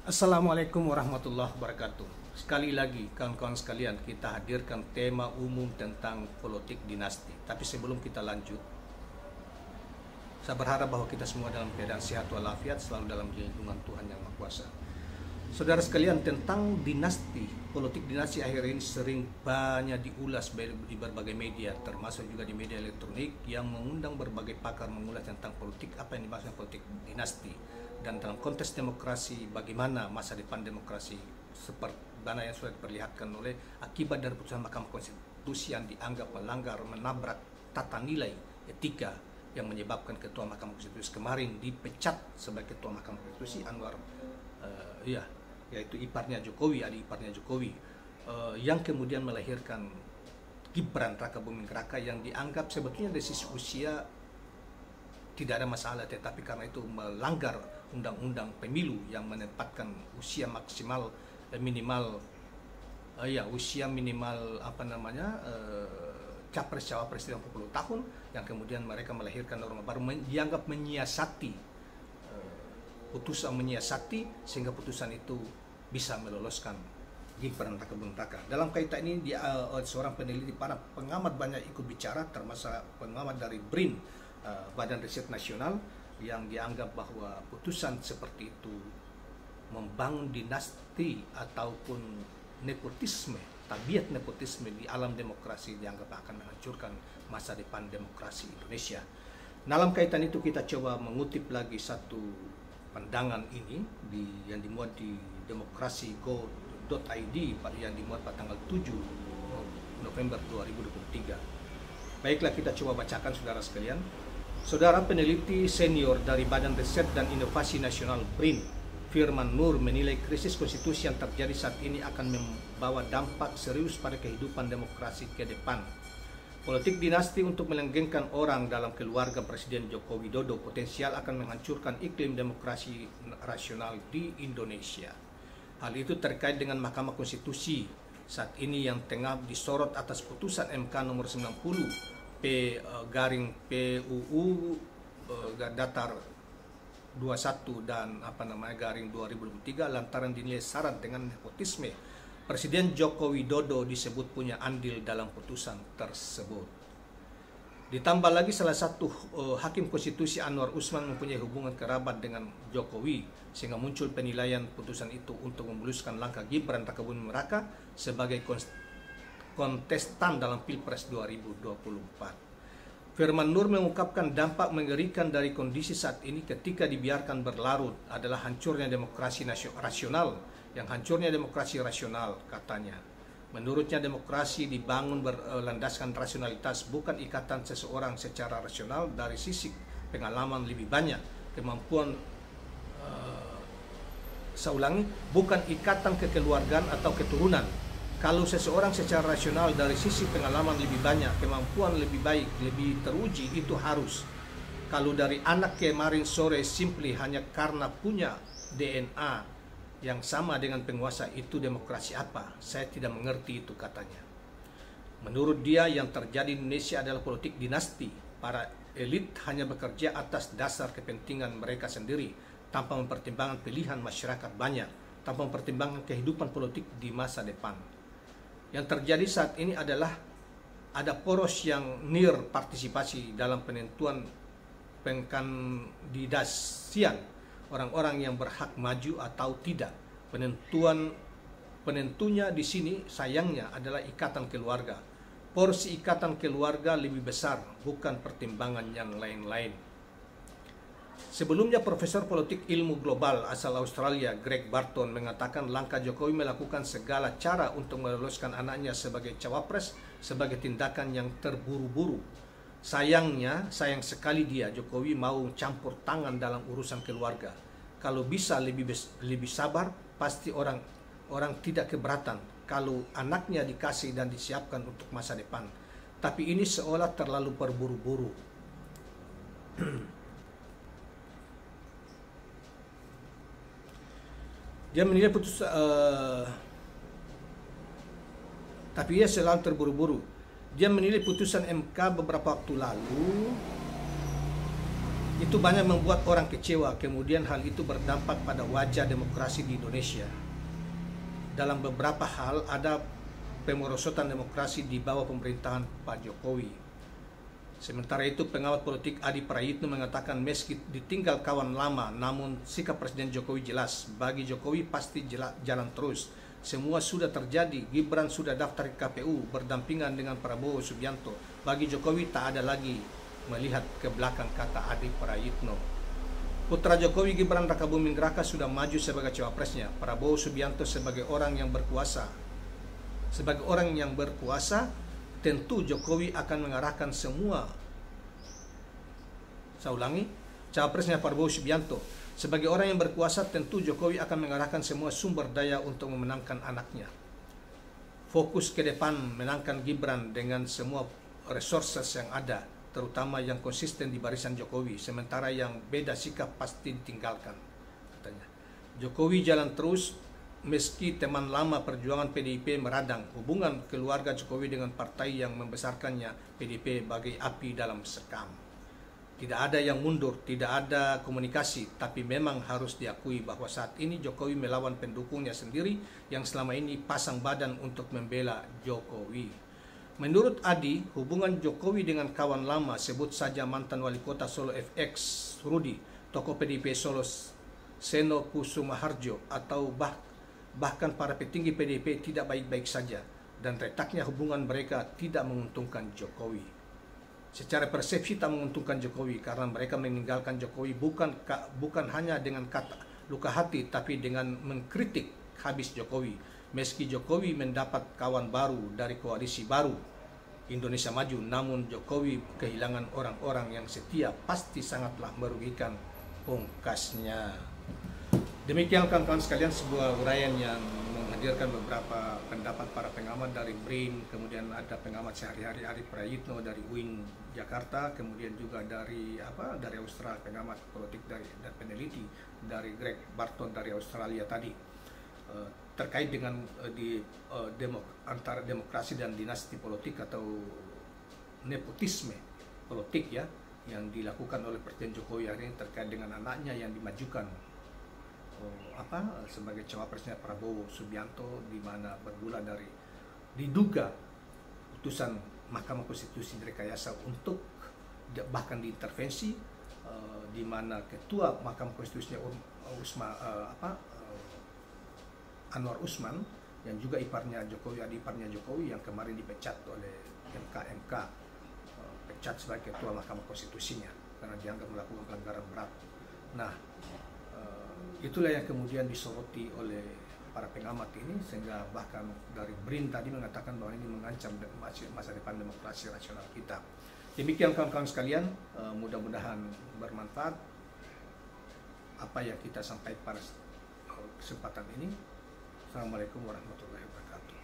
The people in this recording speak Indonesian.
Assalamualaikum warahmatullahi wabarakatuh. Sekali lagi kawan-kawan sekalian, kita hadirkan tema umum tentang politik dinasti. Tapi sebelum kita lanjut, saya berharap bahwa kita semua dalam keadaan sehat walafiat, selalu dalam lindungan Tuhan Yang Maha Kuasa. Saudara sekalian, tentang dinasti, politik dinasti akhir ini sering banyak diulas di berbagai media, termasuk juga di media elektronik yang mengundang berbagai pakar mengulas tentang politik, apa yang dimaksud politik dinasti, dan dalam konteks demokrasi, bagaimana masa depan demokrasi seperti mana yang sudah diperlihatkan oleh akibat dari putusan Mahkamah Konstitusi yang dianggap melanggar, menabrak tata nilai etika yang menyebabkan Ketua Mahkamah Konstitusi kemarin dipecat sebagai Ketua Mahkamah Konstitusi, Anwar yaitu iparnya Jokowi, adik iparnya Jokowi, yang kemudian melahirkan Gibran Raka Buming Raka yang dianggap sebetulnya dari sisi usia tidak ada masalah, tetapi karena itu melanggar undang-undang pemilu yang menempatkan usia maksimal usia minimal capres cawapres 30 tahun, yang kemudian mereka melahirkan norma baru dianggap menyiasati sehingga putusan itu bisa meloloskan Gibran Raka Buming Raka. Dalam kaitan ini seorang peneliti, para pengamat banyak ikut bicara, termasuk pengamat dari BRIN, Badan Riset Nasional, yang dianggap bahwa putusan seperti itu membangun dinasti ataupun nepotisme, tabiat nepotisme di alam demokrasi, dianggap akan menghancurkan masa depan demokrasi Indonesia. Dalam kaitan itu kita coba mengutip lagi satu pandangan ini yang dimuat di demokrasi.go.id yang dimuat pada tanggal 7 November 2023. Baiklah, kita coba bacakan saudara sekalian. Saudara peneliti senior dari Badan Riset dan Inovasi Nasional BRIN, Firman Nur, menilai krisis konstitusi yang terjadi saat ini akan membawa dampak serius pada kehidupan demokrasi ke depan. Politik dinasti untuk melanggengkan orang dalam keluarga Presiden Joko Widodo potensial akan menghancurkan iklim demokrasi rasional di Indonesia. Hal itu terkait dengan Mahkamah Konstitusi saat ini yang tengah disorot atas putusan MK nomor 90 P/PUU datar 21 dan garing 2023 lantaran dinilai syarat dengan nepotisme. Presiden Joko Widodo disebut punya andil dalam putusan tersebut. Ditambah lagi salah satu hakim konstitusi, Anwar Usman, mempunyai hubungan kerabat dengan Jokowi, sehingga muncul penilaian putusan itu untuk memuluskan langkah Gibran Raka Buming Raka sebagai kontestan dalam Pilpres 2024. Firman Nur mengungkapkan dampak mengerikan dari kondisi saat ini ketika dibiarkan berlarut adalah hancurnya demokrasi rasional. Yang hancurnya demokrasi rasional, katanya. Menurutnya demokrasi dibangun berlandaskan rasionalitas, bukan ikatan seseorang secara rasional dari sisi pengalaman lebih banyak, kemampuan bukan ikatan kekeluargaan atau keturunan. Kalau seseorang secara rasional dari sisi pengalaman lebih banyak, kemampuan lebih baik, lebih teruji, itu harus. Kalau dari anak kemarin sore simply hanya karena punya DNA yang sama dengan penguasa, itu demokrasi apa? Saya tidak mengerti itu, katanya. Menurut dia, yang terjadi di Indonesia adalah politik dinasti. Para elit hanya bekerja atas dasar kepentingan mereka sendiri, tanpa mempertimbangkan pilihan masyarakat banyak, tanpa mempertimbangkan kehidupan politik di masa depan. Yang terjadi saat ini adalah ada poros yang near partisipasi dalam penentuan pengkandidasian orang-orang yang berhak maju atau tidak. Penentunya di sini sayangnya adalah ikatan keluarga. Porsi ikatan keluarga lebih besar, bukan pertimbangan yang lain-lain. Sebelumnya, Profesor Politik Ilmu Global asal Australia Greg Barton mengatakan langkah Jokowi melakukan segala cara untuk meloloskan anaknya sebagai cawapres sebagai tindakan yang terburu-buru. Sayang sekali Jokowi mau campur tangan dalam urusan keluarga. Kalau bisa lebih sabar, pasti orang tidak keberatan kalau anaknya dikasih dan disiapkan untuk masa depan. Tapi ini seolah terlalu terburu-buru. Dia menilai Dia menilai putusan MK beberapa waktu lalu Itu banyak membuat orang kecewa, kemudian hal itu berdampak pada wajah demokrasi di Indonesia. Dalam beberapa hal ada pemerosotan demokrasi di bawah pemerintahan Pak Jokowi. Sementara itu pengawat politik Adi Prayitno mengatakan meski ditinggal kawan lama, namun sikap Presiden Jokowi jelas. Bagi Jokowi pasti jalan terus. Semua sudah terjadi, Gibran sudah daftar ke KPU berdampingan dengan Prabowo Subianto. Bagi Jokowi tak ada lagi melihat ke belakang, kata Adi Prayitno. Putra Jokowi Gibran Rakabuming Raka sudah maju sebagai cawapresnya. Prabowo Subianto sebagai orang yang berkuasa. Sebagai orang yang berkuasa, tentu Jokowi akan mengarahkan semua. Saya ulangi, cawapresnya Prabowo Subianto. Sebagai orang yang berkuasa, tentu Jokowi akan mengarahkan semua sumber daya untuk memenangkan anaknya. Fokus ke depan menangkan Gibran dengan semua resources yang ada, terutama yang konsisten di barisan Jokowi, sementara yang beda sikap pasti ditinggalkan, katanya. Jokowi jalan terus meski teman lama perjuangan PDIP meradang. Hubungan keluarga Jokowi dengan partai yang membesarkannya, PDIP, bagai api dalam sekam. Tidak ada yang mundur, tidak ada komunikasi, tapi memang harus diakui bahwa saat ini Jokowi melawan pendukungnya sendiri yang selama ini pasang badan untuk membela Jokowi. Menurut Adi, hubungan Jokowi dengan kawan lama, sebut saja mantan wali kota Solo FX Rudi, tokoh PDIP Solo Seno Kusumaharjo, atau bahkan para petinggi PDIP tidak baik-baik saja, dan retaknya hubungan mereka tidak menguntungkan Jokowi. Secara persepsi tak menguntungkan Jokowi karena mereka meninggalkan Jokowi bukan hanya dengan kata luka hati, tapi dengan mengkritik habis Jokowi. Meski Jokowi mendapat kawan baru dari koalisi baru Indonesia Maju, namun Jokowi kehilangan orang-orang yang setia pasti sangatlah merugikan ongkasnya. Demikian kawan-kawan sekalian, sebuah uraian yang menghadirkan beberapa pendapat para pengamat dari BRIN, kemudian ada pengamat sehari-hari Adi Prayitno dari UIN Jakarta, kemudian juga dari Australia, pengamat politik dan peneliti dari Greg Barton dari Australia tadi, terkait dengan antara demokrasi dan dinasti politik atau nepotisme politik ya, yang dilakukan oleh Presiden Jokowi hari ini terkait dengan anaknya yang dimajukan sebagai cawapresnya Prabowo Subianto, di mana bermula dari diduga putusan Mahkamah Konstitusi direkayasa untuk bahkan diintervensi, di mana ketua Mahkamah Konstitusi Anwar Usman yang juga iparnya Jokowi yang kemarin dipecat oleh MK pecat sebagai ketua Mahkamah Konstitusinya karena dianggap melakukan pelanggaran berat. Nah, itulah yang kemudian disoroti oleh para pengamat ini, sehingga bahkan dari BRIN tadi mengatakan bahwa ini mengancam masa depan demokrasi rasional kita. Demikian kawan-kawan sekalian, mudah-mudahan bermanfaat apa yang kita sampaikan pada kesempatan ini. Assalamualaikum warahmatullahi wabarakatuh.